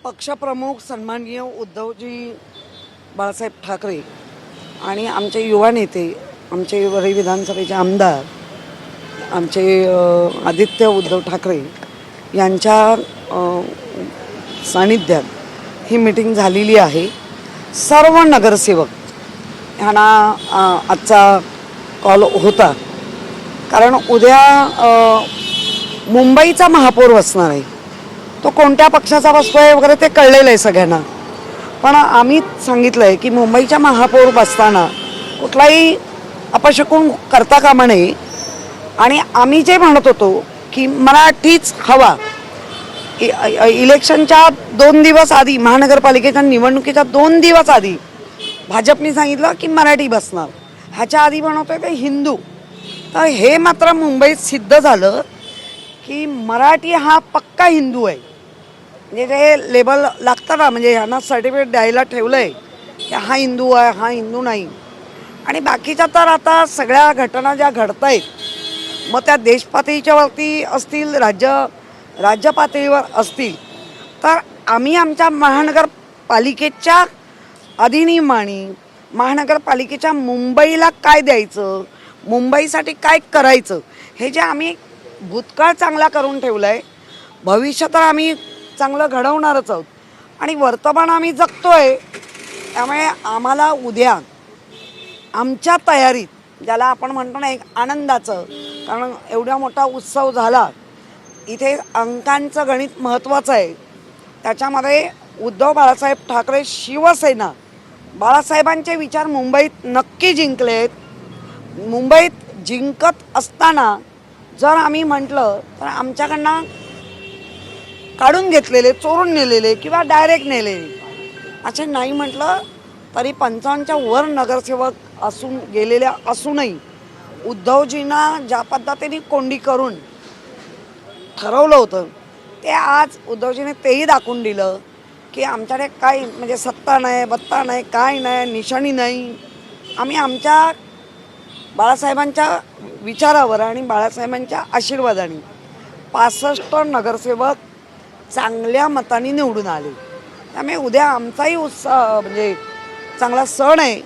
पक्षप्रमुख सन्माननीय उद्धवजी बाळासाहेब ठाकरे आणि आमचे युवा नेते, आमचे वरळी विधानसभेचे आमदार, आमचे आदित्य उद्धव ठाकरे यांच्या सानिध्यात ही मीटिंग झालेली आहे. सर्व नगरसेवक ह्यांना आजचा कॉल होता, कारण उद्या मुंबईचा महापौर बसणार आहे. तो कोणत्या पक्षाचा बसतोय वगैरे ते कळलेलं आहे सगळ्यांना, पण आम्ही सांगितलं आहे की मुंबईच्या महापौर बसताना कुठलाही अपशकुन करता कामा नये. आणि आम्ही जे म्हणत होतो की मराठीच हवा, इलेक्शनच्या 2 दिवस आधी, महानगरपालिकेच्या निवडणुकीच्या 2 दिवस आधी भाजपने सांगितलं की मराठी बसणार. ह्याच्या आधी म्हणतोय ते हिंदू. तर हे मात्र मुंबईत सिद्ध झालं की मराठी हा पक्का हिंदू आहे. म्हणजे जे लेबल लागतं ना, म्हणजे ह्यांना सर्टिफिकेट द्यायला ठेवलं आहे की हा हिंदू आहे, हा हिंदू नाही. आणि बाकीच्या तर आता सगळ्या घटना ज्या घडत आहेत, मग त्या देश पातळीच्या वरती असतील, राज्य पातळीवर असतील, तर आम्ही आमच्या महानगरपालिकेच्या अधिनियमाने, महानगरपालिकेच्या मुंबईला काय द्यायचं, मुंबईसाठी काय करायचं, हे जे आम्ही भूतकाळ चांगला करून ठेवलं आहे, भविष्य तर आम्ही चांगलं घडवणारच आहोत. आणि वर्तमान आम्ही जगतोय. त्यामुळे आम्हाला उद्या आमच्या तयारीत, ज्याला आपण म्हणतो ना एक आनंदाचं, कारण एवढा मोठा उत्सव झाला, इथे अंकांचं गणित महत्त्वाचं आहे. त्याच्यामध्ये उद्धव बाळासाहेब ठाकरे, शिवसेना, बाळासाहेबांचे विचार मुंबईत नक्की जिंकलेत. मुंबईत जिंकत असताना जर आम्ही म्हटलं तर आमच्याकडनं काढून घेतलेले, चोरून नेलेले किंवा डायरेक्ट नेलेले असे नाही म्हटलं तरी 55च्या वर नगरसेवक असून गेलेल्या असूनही उद्धवजींना ज्या पद्धतीने कोंडी करून ठरवलं होतं, ते आज उद्धवजीने तेही दाखवून दिलं की आमच्याकडे काही म्हणजे सत्ता नाही, बत्ता नाही, काय नाही, निशाणी नाही. आम्ही आमच्या बाळासाहेबांच्या विचारावर आणि बाळासाहेबांच्या आशीर्वादाने 65 नगरसेवक चांगल्या मताने निवडून आले. त्यामुळे उद्या आमचाही उत्साह म्हणजे चांगला सण आहे,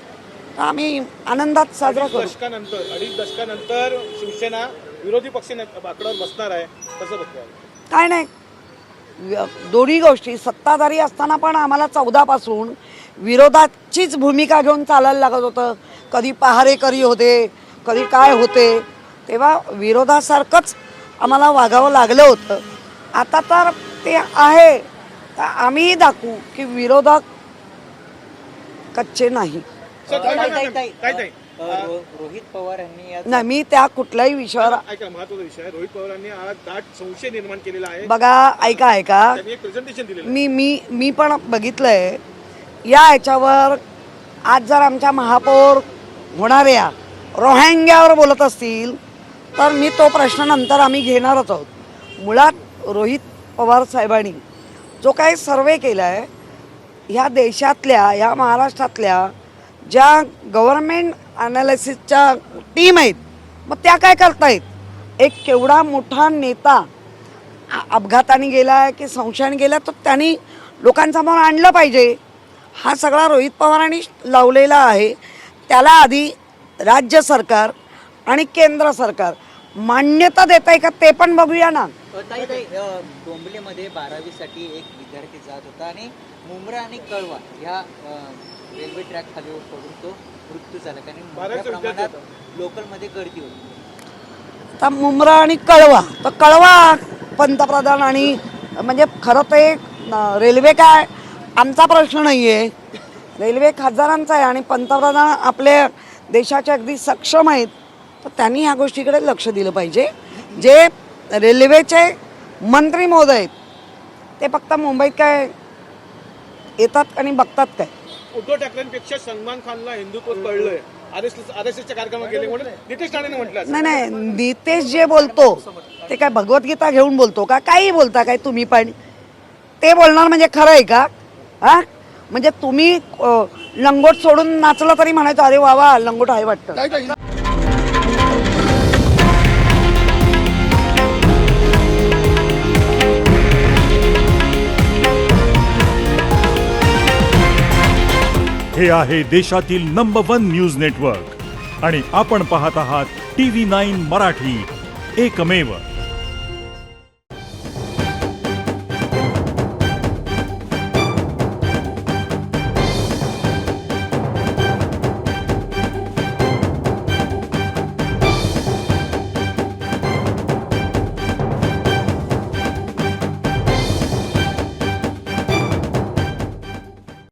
तर आम्ही आनंदात साजरा करू. अडीच दशकानंतर शिवसेना विरोधी पक्ष बाकडावर बसणार आहे, कसं बघताय? काय नाही, दोन्ही गोष्टी. सत्ताधारी असताना पण आम्हाला 14 पासून विरोधाचीच भूमिका घेऊन चालायला लागत होतं. कधी पहारेकरी होते, कधी काय होते, तेव्हा विरोधासारखंच आम्हाला वागावं लागलं होतं. आता तर ते आहे, तर आम्हीही दाखवू की विरोधक कच्चे नाही. रोहित पवार यांनी नाही, मी त्या कुठल्याही विषयावर ऐका, महत्त्वाचा विषय आहे. रोहित पवारांनी आज दाट संशय निर्माण केलेला आहे. बघा, ऐका, त्यांनी एक प्रेझेंटेशन दिलेलं. मी पण बघितलंय या ह्याच्यावर. आज जर आमच्या महापौर होणाऱ्या रोहिंग्यावर बोलत असतील तर मी तो प्रश्न नंतर आम्ही घेणारच आहोत. मुळात रोहित पवार साहेबांनी जो काही सर्वे केला आहे, ह्या देशातल्या, ह्या महाराष्ट्रातल्या ज्या गव्हर्नमेंट ॲनालिसिसच्या टीम आहेत, मग त्या काय करतायत? एक केवढा मोठा नेता अपघाताने गेला आहे की संशयाने गेला, तर त्यांनी लोकांसमोर आणलं पाहिजे. हा सगळा रोहित पवारांनी लावलेला आहे. त्याला आधी राज्य सरकार आणि केंद्र सरकार मान्यता देत आहे का ते पण बघूया ना. डोंबिवलीमध्ये 12वीसाठी एक विद्यार्थी जात होता आणि मुंब्रा आणि कळवा ह्या रेल्वे ट्रॅक खाली पडून तो मृत्यू झाला, कारण मोठ्या प्रमाणात लोकलमध्ये गर्दी होती. तर मुंब्रा आणि कळवा, तर कळवा पंतप्रधान आणि म्हणजे खरं ते रेल्वे काय आमचा प्रश्न नाही आहे, रेल्वे खासदारांचा आहे. आणि पंतप्रधान आपल्या देशाचे अगदी सक्षम आहेत, तर त्यांनी ह्या गोष्टीकडे लक्ष दिलं पाहिजे. जे रेल्वेचे मंत्री महोदय आहेत ते फक्त मुंबईत काय येतात आणि बघतात काय. उद्धव ठाकरेंपेक्षा सलमान खानला हिंदुत्व कळलंय, आरएसएसच्या कार्यक्रमात गेले म्हणून नितेश राणेने म्हटलं. नाही, नितेश जे बोलतो ते काय भगवद्गीता घेऊन बोलतो का? काही बोलता काय तुम्ही पण? ते बोलणार म्हणजे खरं आहे का? हा, म्हणजे तुम्ही लंगोट सोडून नाचलं तरी म्हणायचं अरे वा लंगोट आहे वाटतं. हे आहे देशातील नंबर 1 न्यूज नेटवर्क आणि आपण पाहत आहात TV9 मराठी, एकमेव.